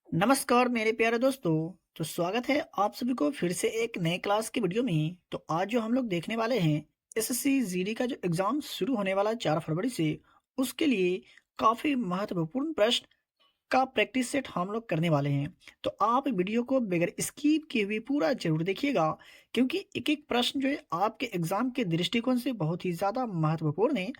नमस्कार मेरे प्यारे दोस्तों। तो स्वागत है आप सभी को फिर से एक नए क्लास की वीडियो में। तो आज जो हम लोग देखने वाले हैं एसएससी जीडी का जो एग्जाम शुरू होने वाला है 4 फरवरी से, उसके लिए काफी महत्वपूर्ण प्रश्न का प्रैक्टिस सेट हम लोग करने वाले हैं। तो आप वीडियो को बगैर स्किप किए हुए पूरा जरूर देखिएगा, क्योंकि एक एक प्रश्न जो है आपके एग्जाम के दृष्टिकोण से बहुत ही ज्यादा महत्वपूर्ण है।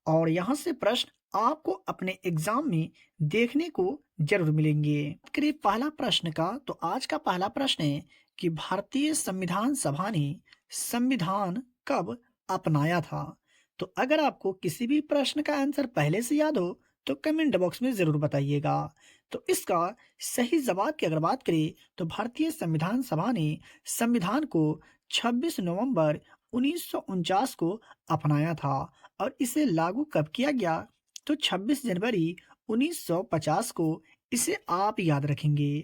और यहाँ से प्रश्न आपको अपने एग्जाम में देखने को जरूर मिलेंगे। बात करें पहला प्रश्न का, तो आज का पहला प्रश्न है कि भारतीय संविधान सभा ने संविधान कब अपनाया था। तो अगर आपको किसी भी प्रश्न का आंसर पहले से याद हो तो कमेंट बॉक्स में जरूर बताइएगा। तो इसका सही जवाब की अगर बात करें तो भारतीय संविधान सभा ने संविधान को 26 नवंबर 1949 को अपनाया था। और इसे लागू कब किया गया, तो 26 जनवरी 1950 को। इसे आप याद रखेंगे।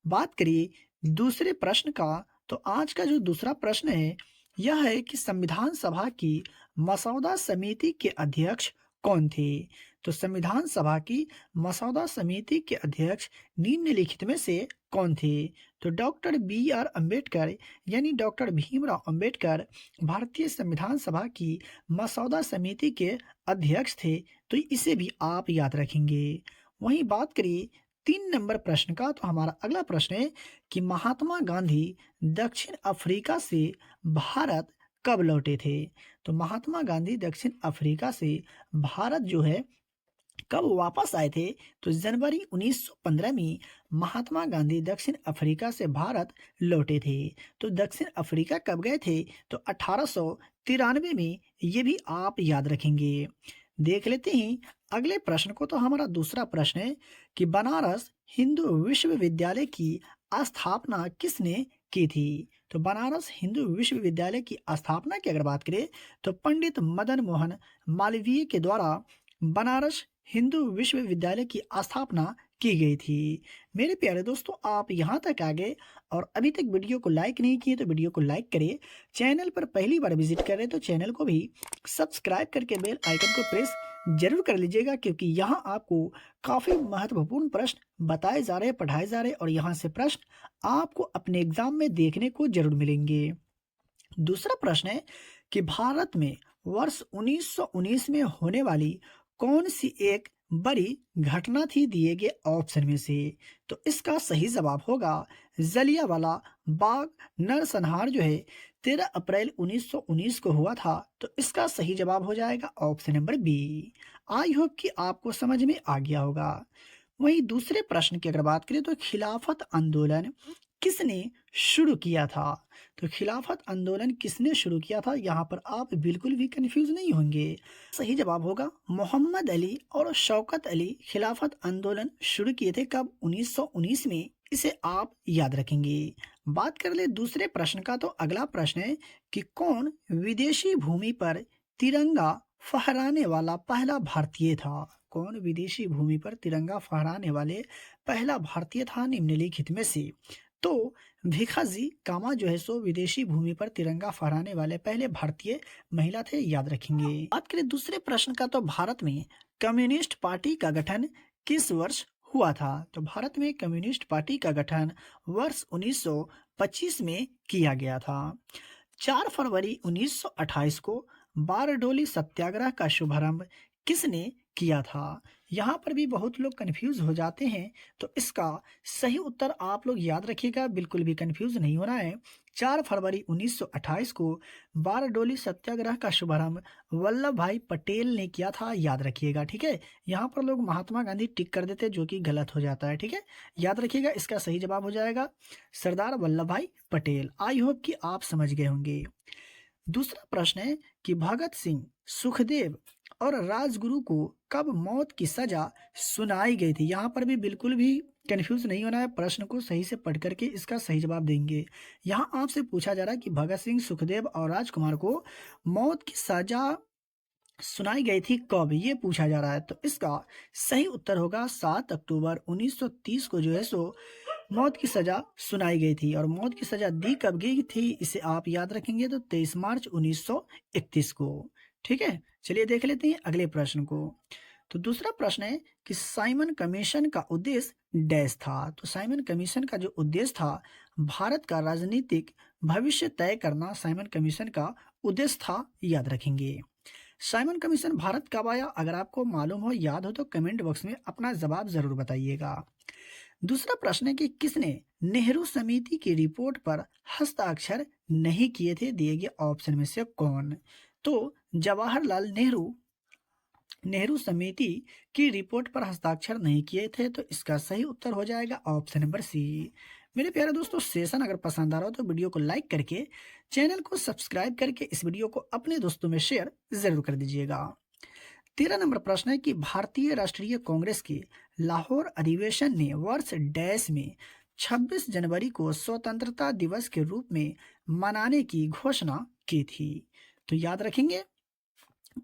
बात करिए दूसरे प्रश्न का, तो आज का जो दूसरा प्रश्न है यह है कि संविधान सभा की मसौदा समिति के अध्यक्ष कौन थे। तो संविधान सभा की मसौदा समिति के अध्यक्ष निम्नलिखित में से कौन थे। तो डॉक्टर बी आर अम्बेडकर यानी डॉक्टर भीमराव अंबेडकर भारतीय संविधान सभा की मसौदा समिति के अध्यक्ष थे। तो इसे भी आप याद रखेंगे। वहीं बात करिए 3 नंबर प्रश्न का, तो हमारा अगला प्रश्न है कि महात्मा गांधी दक्षिण अफ्रीका से भारत कब लौटे थे। तो महात्मा गांधी दक्षिण अफ्रीका से भारत जो है कब वापस आए थे, तो जनवरी 1915 में महात्मा गांधी दक्षिण अफ्रीका से भारत लौटे थे। तो दक्षिण अफ्रीका कब गए थे, तो 1893 में। ये भी आप याद रखेंगे। देख लेते हैं अगले प्रश्न को। तो हमारा दूसरा प्रश्न है कि बनारस हिंदू विश्वविद्यालय की स्थापना किसने की थी। तो बनारस हिंदू विश्वविद्यालय की स्थापना की अगर बात करें तो पंडित मदन मोहन मालवीय के द्वारा बनारस हिंदू विश्वविद्यालय की स्थापना की गई थी। मेरे प्यारे दोस्तों, आप यहाँ तक आ गए और अभी तक वीडियो को लाइक नहीं किए तो वीडियो को लाइक करिए। चैनल पर पहली बार विजिट कर रहे हैं तो चैनल को भी सब्सक्राइब करके बेल आइकन को प्रेस जरूर कर लीजिएगा, क्योंकि यहाँ आपको काफी महत्वपूर्ण प्रश्न बताए जा रहे हैं, पढ़ाए जा रहे हैं, और यहाँ से प्रश्न आपको अपने एग्जाम में देखने को जरूर मिलेंगे। दूसरा प्रश्न है कि भारत में वर्ष 1919 में होने वाली कौन सी एक बड़ी घटना थी दिए गए ऑप्शन में से। तो इसका सही जवाब होगा जलियांवाला बाग नरसंहार जो है 13 अप्रैल 1919 को हुआ था। तो इसका सही जवाब हो जाएगा option number B. I hope कि आपको समझ में आ गया होगा। वहीं दूसरे प्रश्न की अगर बात करें तो खिलाफत आंदोलन किसने शुरू किया था। तो खिलाफत आंदोलन किसने शुरू किया था, यहाँ पर आप बिल्कुल भी कंफ्यूज नहीं होंगे। सही जवाब होगा मोहम्मद अली और शौकत अली खिलाफत आंदोलन शुरू किए थे कब, 1919 में। इसे आप याद रखेंगे। बात कर ले दूसरे प्रश्न का, तो अगला प्रश्न है कि कौन विदेशी भूमि पर तिरंगा फहराने वाला पहला भारतीय था। कौन विदेशी भूमि पर तिरंगा फहराने वाले पहला भारतीय था निम्नलिखित में से। तो भिखाजी कामा जो है सो विदेशी भूमि पर तिरंगा फहराने वाले पहले भारतीय महिला थे, याद रखेंगे। बात करें दूसरे प्रश्न का, तो भारत में कम्युनिस्ट पार्टी का गठन किस वर्ष हुआ था। तो भारत में कम्युनिस्ट पार्टी का गठन वर्ष 1925 में किया गया था। 4 फरवरी 1928 को बारडोली सत्याग्रह का शुभारंभ किसने किया था। यहाँ पर भी बहुत लोग कंफ्यूज हो जाते हैं, तो इसका सही उत्तर आप लोग याद रखिएगा, बिल्कुल भी कंफ्यूज नहीं होना है। 4 फरवरी 1928 को बारडोली सत्याग्रह का शुभारंभ वल्लभ भाई पटेल ने किया था, याद रखिएगा। ठीक है, यहाँ पर लोग महात्मा गांधी टिक कर देते जो कि गलत हो जाता है। ठीक है, याद रखिएगा, इसका सही जवाब हो जाएगा सरदार वल्लभ भाई पटेल। आई होप कि आप समझ गए होंगे। दूसरा प्रश्न है कि भगत सिंह, सुखदेव और राजगुरु को कब मौत की सजा सुनाई गई थी। यहाँ पर भी बिल्कुल भी कंफ्यूज नहीं होना है, प्रश्न को सही से पढ़ करके इसका सही जवाब देंगे। यहाँ आपसे पूछा जा रहा है कि भगत सिंह, सुखदेव और राजकुमार को मौत की सजा सुनाई गई थी कब, ये पूछा जा रहा है। तो इसका सही उत्तर होगा 7 अक्टूबर 1930 को जो है सो मौत की सजा सुनाई गई थी। और मौत की सजा दी कब गई थी, इसे आप याद रखेंगे, तो 23 मार्च 1931 को। ठीक है, चलिए देख लेते हैं अगले प्रश्न को। तो दूसरा प्रश्न है कि साइमन कमीशन का उद्देश्य डैश था। तो साइमन कमीशन का जो उद्देश्य था, भारत का राजनीतिक भविष्य तय करना साइमन कमीशन का उद्देश्य था, याद रखेंगे। साइमन कमीशन भारत कब आया? अगर आपको मालूम हो, याद हो, तो कमेंट बॉक्स में अपना जवाब जरूर बताइएगा। दूसरा प्रश्न है कि किसने नेहरू समिति की रिपोर्ट पर हस्ताक्षर नहीं किए थे? दिए गए ऑप्शन में से कौन? तो जवाहरलाल नेहरू नेहरू समिति की रिपोर्ट पर हस्ताक्षर नहीं किए थे, तो इसका सही उत्तर हो जाएगा ऑप्शन नंबर सी। मेरे प्यारे दोस्तों, सेशन अगर पसंद आ रहा हो तो वीडियो को लाइक करके चैनल को सब्सक्राइब करके इस वीडियो को अपने दोस्तों में शेयर जरूर कर दीजिएगा। 13 नंबर प्रश्न है कि भारतीय राष्ट्रीय कांग्रेस के लाहौर अधिवेशन ने वर्ष डैश में 26 जनवरी को स्वतंत्रता दिवस के रूप में मनाने की घोषणा की थी। तो याद रखेंगे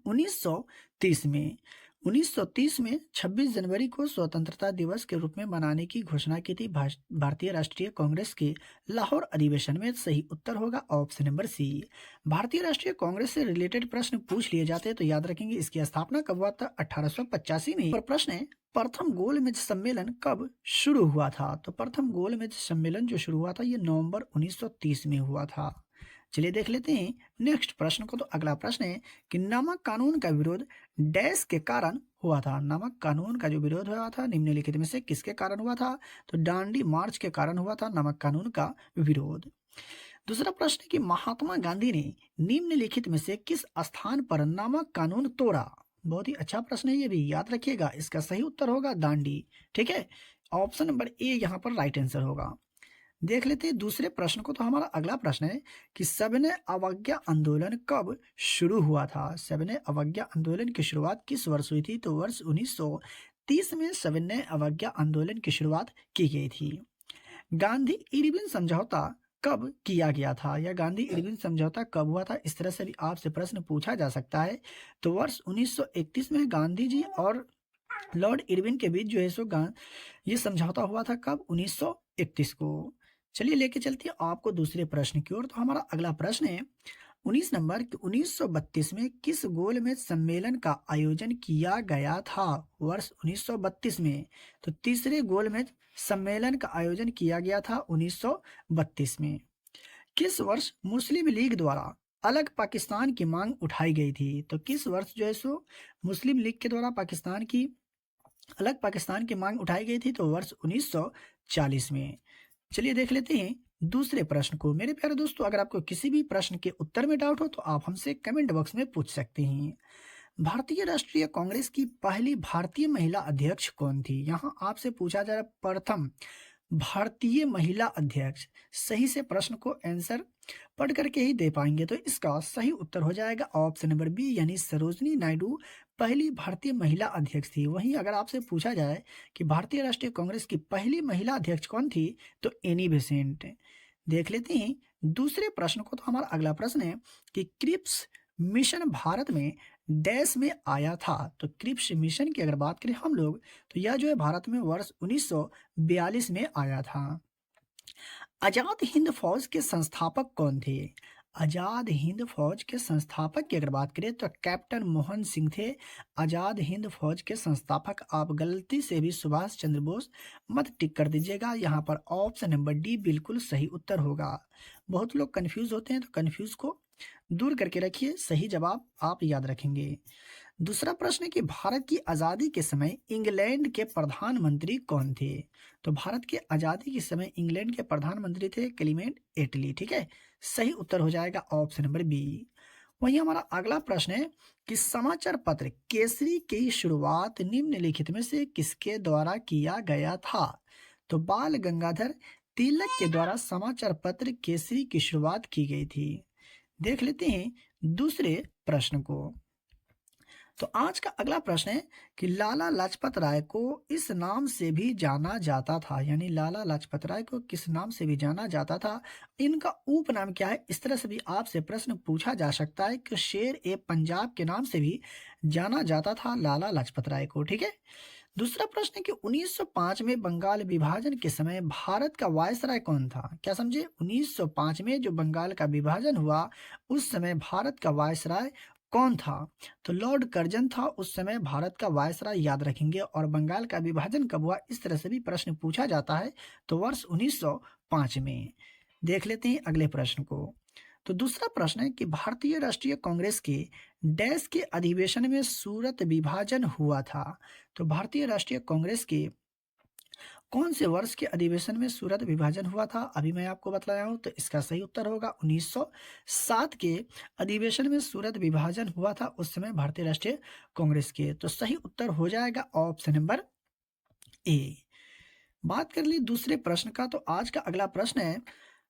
1930 में 1930 में 26 जनवरी को स्वतंत्रता दिवस के रूप में मनाने की घोषणा की थी भारतीय राष्ट्रीय कांग्रेस के लाहौर अधिवेशन में। सही उत्तर होगा ऑप्शन नंबर सी। भारतीय राष्ट्रीय कांग्रेस से रिलेटेड प्रश्न पूछ लिए जाते हैं तो याद रखेंगे इसकी स्थापना कब हुआ था? 1885 में। और प्रश्न है प्रथम गोलमेज सम्मेलन कब शुरू हुआ था? तो प्रथम गोलमेज सम्मेलन जो शुरू हुआ था ये नवंबर 1930 में हुआ था। चलिए देख लेते हैं नेक्स्ट प्रश्न को। तो अगला प्रश्न है कि नमक कानून का विरोध डैश के कारण हुआ था। नमक कानून का जो विरोध हुआ था निम्नलिखित में से किसके कारण हुआ था? तो दांडी मार्च के कारण हुआ था नमक कानून का विरोध। दूसरा प्रश्न है कि महात्मा गांधी ने निम्नलिखित में से किस स्थान पर नमक कानून तोड़ा? बहुत ही अच्छा प्रश्न है, ये भी याद रखिएगा। इसका सही उत्तर होगा दांडी। ठीक है, ऑप्शन नंबर ए यहाँ पर राइट आंसर होगा। देख लेते हैं दूसरे प्रश्न को। तो हमारा अगला प्रश्न है कि सविनय अवज्ञा आंदोलन कब शुरू हुआ था? सविनय अवज्ञा आंदोलन की शुरुआत किस वर्ष हुई थी? तो वर्ष 1930 में सविनय अवज्ञा आंदोलन की शुरुआत की गई थी। गांधी इरविन समझौता कब किया गया था, या गांधी इरविन समझौता कब हुआ था? इस तरह से भी आपसे प्रश्न पूछा जा सकता है। तो वर्ष 1931 में गांधी जी और लॉर्ड इरविन के बीच जो है सो ये समझौता हुआ था। कब? 1931 को। चलिए लेके चलते हैं आपको दूसरे प्रश्न की ओर। तो हमारा अगला प्रश्न है 19 नंबर कि 1932 में किस गोलमेज सम्मेलन का आयोजन किया गया था? वर्ष 1932 में। तो तीसरे गोलमेज सम्मेलन का आयोजन किया गया था 1932 में। किस वर्ष मुस्लिम लीग द्वारा अलग पाकिस्तान की मांग उठाई गई थी? तो किस वर्ष जो है सो मुस्लिम लीग के द्वारा अलग पाकिस्तान की मांग उठाई गई थी? तो वर्ष 1940 में। चलिए देख लेते हैं दूसरे प्रश्न को। मेरे प्यारे दोस्तों, अगर आपको किसी भी प्रश्न के उत्तर में डाउट हो तो आप हमसे कमेंट बॉक्स में पूछ सकते हैं। भारतीय राष्ट्रीय कांग्रेस की पहली भारतीय महिला अध्यक्ष कौन थी? यहाँ आपसे पूछा जा रहा है प्रथम भारतीय महिला अध्यक्ष। सही से प्रश्न को आंसर पढ़ करके ही दे पाएंगे, तो इसका सही उत्तर हो जाएगा ऑप्शन नंबर बी, यानी सरोजनी नायडू पहली भारतीय महिला अध्यक्ष थी। वहीं अगर आपसे पूछा जाए कि भारतीय राष्ट्रीय कांग्रेस की पहली महिला अध्यक्ष कौन थी, तो एनी बेसेंट। देख लेते हैं दूसरे प्रश्न को। तो हमारा अगला प्रश्न है कि क्रिप्स मिशन भारत में डैश में आया था? तो क्रिप्स मिशन की अगर बात करें हम लोग, तो यह जो है भारत में वर्ष 1942 में आया था। आजाद हिंद फौज के संस्थापक कौन थे? आजाद हिंद फौज के संस्थापक की अगर बात करें तो कैप्टन मोहन सिंह थे आजाद हिंद फौज के संस्थापक। आप गलती से भी सुभाष चंद्र बोस मत टिक कर दीजिएगा, यहाँ पर ऑप्शन नंबर डी बिल्कुल सही उत्तर होगा। बहुत लोग कंफ्यूज होते हैं, तो कंफ्यूज को दूर करके रखिए, सही जवाब आप याद रखेंगे। दूसरा प्रश्न है कि भारत की आज़ादी के समय इंग्लैंड के प्रधानमंत्री कौन थे? तो भारत की आज़ादी के समय इंग्लैंड के प्रधानमंत्री थे क्लीमेंट एटली। ठीक है, सही उत्तर हो जाएगा ऑप्शन नंबर बी। वहीं हमारा अगला प्रश्न है कि समाचार पत्र केसरी की शुरुआत निम्नलिखित में से किसके द्वारा किया गया था? तो बाल गंगाधर तिलक के द्वारा समाचार पत्र केसरी की शुरुआत की गई थी। देख लेते हैं दूसरे प्रश्न को। तो आज का अगला प्रश्न है कि लाला लाजपत राय को इस नाम से भी जाना जाता था, यानी लाला लाजपत राय को किस नाम से भी जाना जाता था, इनका उपनाम क्या है? इस तरह से भी आपसे प्रश्न पूछा जा सकता है कि शेर ए पंजाब के नाम से भी जाना जाता था लाला लाजपत राय को। ठीक है, दूसरा प्रश्न है कि 1905 में बंगाल विभाजन के समय भारत का वायसराय कौन था? क्या समझे? 1905 में जो बंगाल का विभाजन हुआ उस समय भारत का वायसराय कौन था? तो लॉर्ड कर्जन था उस समय भारत का वायसराय, याद रखेंगे। और बंगाल का विभाजन कब हुआ, इस तरह से भी प्रश्न पूछा जाता है, तो वर्ष 1905 में। देख लेते हैं अगले प्रश्न को। तो दूसरा प्रश्न है कि भारतीय राष्ट्रीय कांग्रेस के डैश के अधिवेशन में सूरत विभाजन हुआ था। तो भारतीय राष्ट्रीय कांग्रेस के कौन से वर्ष के अधिवेशन में सूरत विभाजन हुआ था? अभी मैं आपको बतलाया हूं, तो इसका सही उत्तर होगा 1907 के अधिवेशन में सूरत विभाजन हुआ था उस समय भारतीय राष्ट्रीय कांग्रेस के। तो सही उत्तर हो जाएगा ऑप्शन नंबर ए। बात कर ली दूसरे प्रश्न का, तो आज का अगला प्रश्न है,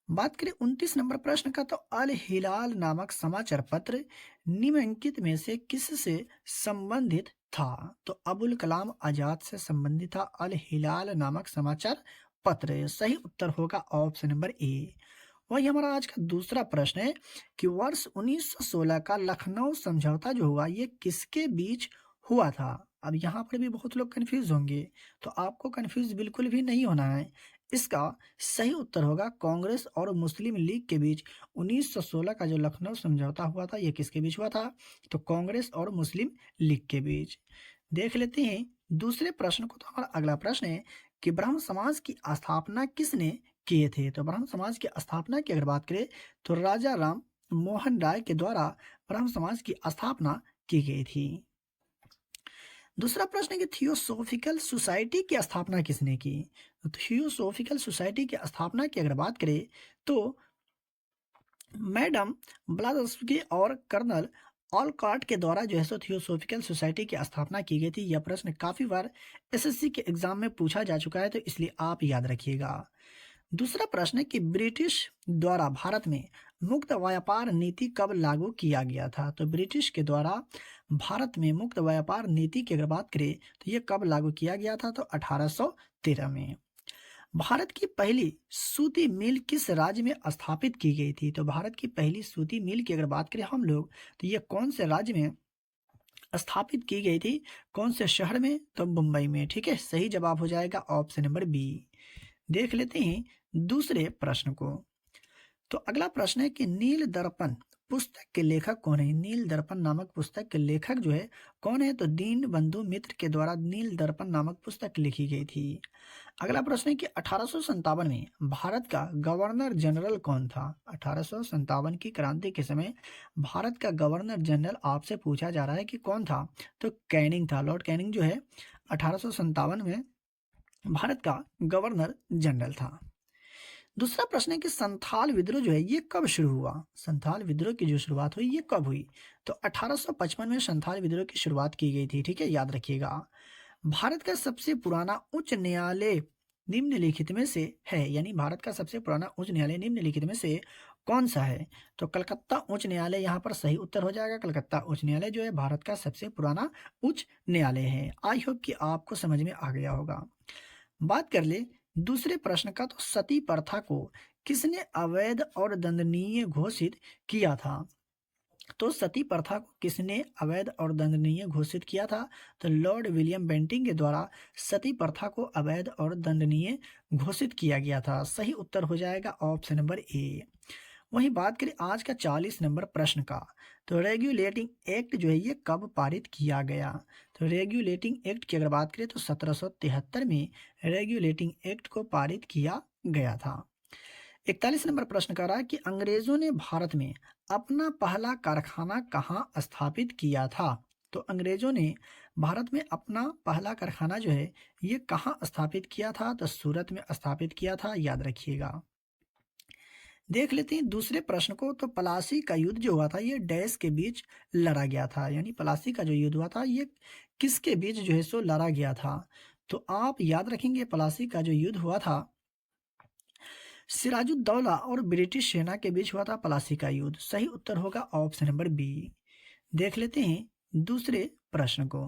बात करें 29 नंबर प्रश्न का, तो अल हिलाल नामक समाचार पत्र निम्नलिखित में से किससे संबंधित था? तो अबुल कलाम आजाद से संबंधित था अल हिलाल नामक समाचार पत्र। सही उत्तर होगा ऑप्शन नंबर ए। वही हमारा आज का दूसरा प्रश्न है कि वर्ष 1916 का लखनऊ समझौता जो हुआ, ये किसके बीच हुआ था? अब यहाँ पर भी बहुत लोग कंफ्यूज होंगे, तो आपको कंफ्यूज बिल्कुल भी नहीं होना है। इसका सही उत्तर होगा कांग्रेस और मुस्लिम लीग के बीच 1916 का जो लखनऊ समझौता हुआ था, ये किसके बीच हुआ था? तो कांग्रेस और मुस्लिम लीग के बीच। देख लेते हैं दूसरे प्रश्न को। तो हमारा अगला प्रश्न है कि ब्रह्म समाज की स्थापना किसने किए थे? तो ब्रह्म समाज की स्थापना की अगर बात करें, तो राजा राम मोहन राय के द्वारा ब्रह्म समाज की स्थापना की गई थी। दूसरा प्रश्न है कि थियोसोफिकल सोसाइटी की स्थापना किसने की? तो थियोसोफिकल सोसाइटी की स्थापना की अगर बात करें, तो मैडम ब्लावत्स्की और कर्नल ऑलकॉट के द्वारा जो है सो थियोसोफिकल सोसाइटी की स्थापना की गई थी। यह प्रश्न काफी बार एसएससी के एग्जाम में पूछा जा चुका है, तो इसलिए आप याद रखिएगा। दूसरा प्रश्न है कि ब्रिटिश द्वारा भारत में मुक्त व्यापार नीति कब लागू किया गया था? तो ब्रिटिश के द्वारा भारत में मुक्त व्यापार नीति की अगर बात करें, तो ये कब लागू किया गया था? तो 1813 में। भारत की पहली सूती मिल किस राज्य में स्थापित की गई थी? तो भारत की पहली सूती मिल की अगर बात करें हम लोग, तो ये कौन से राज्य में स्थापित की गई थी, कौन से शहर में? तो मुंबई में। ठीक है, सही जवाब हो जाएगा ऑप्शन नंबर बी। देख लेते हैं दूसरे प्रश्न को। तो अगला प्रश्न है कि नील दर्पण पुस्तक के लेखक कौन है? नील दर्पण नामक पुस्तक के लेखक जो है कौन है? तो दीन बंधु मित्र के द्वारा नील दर्पण नामक पुस्तक लिखी गई थी। अगला प्रश्न है कि 1857 में भारत का गवर्नर जनरल कौन था? 1857 की क्रांति के समय भारत का गवर्नर जनरल आपसे पूछा जा रहा है कि कौन था? तो कैनिंग था। लॉर्ड कैनिंग जो है 1857 में भारत का गवर्नर जनरल था। दूसरा प्रश्न है कि संथाल विद्रोह जो है ये कब शुरू हुआ? संथाल विद्रोह की जो शुरुआत हुई, ये कब हुई? तो 1855 में संथाल विद्रोह की शुरुआत की गई थी। ठीक है, याद रखिएगा। भारत का सबसे पुराना उच्च न्यायालय निम्नलिखित में से है, यानी भारत का सबसे पुराना उच्च न्यायालय निम्नलिखित में से कौन सा है? तो कलकत्ता उच्च न्यायालय यहाँ पर सही उत्तर हो जाएगा। कलकत्ता उच्च न्यायालय जो है भारत का सबसे पुराना उच्च न्यायालय है। आई होप कि आपको समझ में आ गया होगा। बात कर ले दूसरे प्रश्न का, तो सती प्रथा को किसने अवैध और दंडनीय घोषित किया था? तो सती प्रथा को किसने अवैध और दंडनीय घोषित किया था? तो लॉर्ड विलियम बेंटिंग के द्वारा सती प्रथा को अवैध और दंडनीय घोषित किया गया था। सही उत्तर हो जाएगा ऑप्शन नंबर ए। वहीं बात करें आज का 40 नंबर प्रश्न का, तो रेगुलेटिंग एक्ट जो है ये कब पारित किया गया? तो रेगुलेटिंग एक्ट की अगर बात करें, तो 1773 में रेगुलेटिंग एक्ट को पारित किया गया था। 41 नंबर प्रश्न कह रहा है कि अंग्रेजों ने भारत में अपना पहला कारखाना कहाँ स्थापित किया था? तो अंग्रेजों ने भारत में अपना पहला कारखाना जो है ये कहाँ स्थापित किया था? तो सूरत में स्थापित किया था, याद रखिएगा। देख लेते हैं दूसरे प्रश्न को। तो पलासी का युद्ध जो हुआ था ये डैश के बीच लड़ा गया था, यानी पलासी का जो युद्ध हुआ था ये किसके बीच जो है सो लड़ा गया था? तो आप याद रखेंगे पलासी का जो युद्ध हुआ था सिराजुद्दौला और ब्रिटिश सेना के बीच हुआ था पलासी का युद्ध। सही उत्तर होगा ऑप्शन नंबर बी। देख लेते हैं दूसरे प्रश्न को।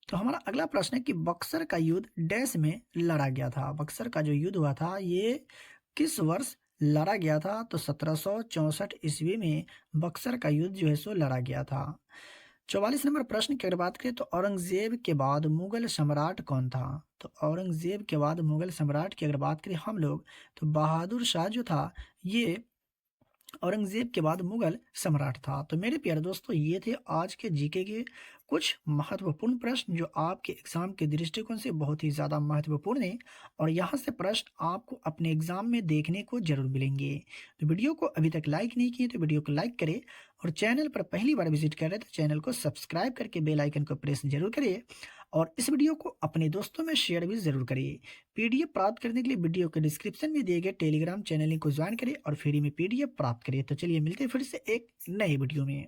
तो हमारा अगला प्रश्न है कि बक्सर का युद्ध डैश में लड़ा गया था। बक्सर का जो युद्ध हुआ था ये किस वर्ष लड़ा गया था? तो 1764 ईस्वी में बक्सर का युद्ध जो है सो लड़ा गया था। 44 नंबर प्रश्न की अगर बात करें, तो औरंगजेब के बाद मुगल सम्राट कौन था? तो औरंगजेब के बाद मुगल सम्राट की अगर बात करें हम लोग, तो बहादुर शाह जो था ये औरंगजेब के बाद मुगल सम्राट था। तो मेरे प्यारे दोस्तों, ये थे आज के जीके के कुछ महत्वपूर्ण प्रश्न जो आपके एग्जाम के दृष्टिकोण से बहुत ही ज़्यादा महत्वपूर्ण है और यहाँ से प्रश्न आपको अपने एग्जाम में देखने को जरूर मिलेंगे। तो वीडियो को अभी तक लाइक नहीं किए तो वीडियो को लाइक करें और चैनल पर पहली बार विजिट कर रहे तो चैनल को सब्सक्राइब करके बेल आइकन को प्रेस जरूर करिए और इस वीडियो को अपने दोस्तों में शेयर भी जरूर करिए। पीडीएफ प्राप्त करने के लिए वीडियो के डिस्क्रिप्शन में दिए गए टेलीग्राम चैनल लिंक को ज्वाइन करें और फ्री में पीडीएफ प्राप्त करिए। तो चलिए मिलते हैं फिर से एक नए वीडियो में।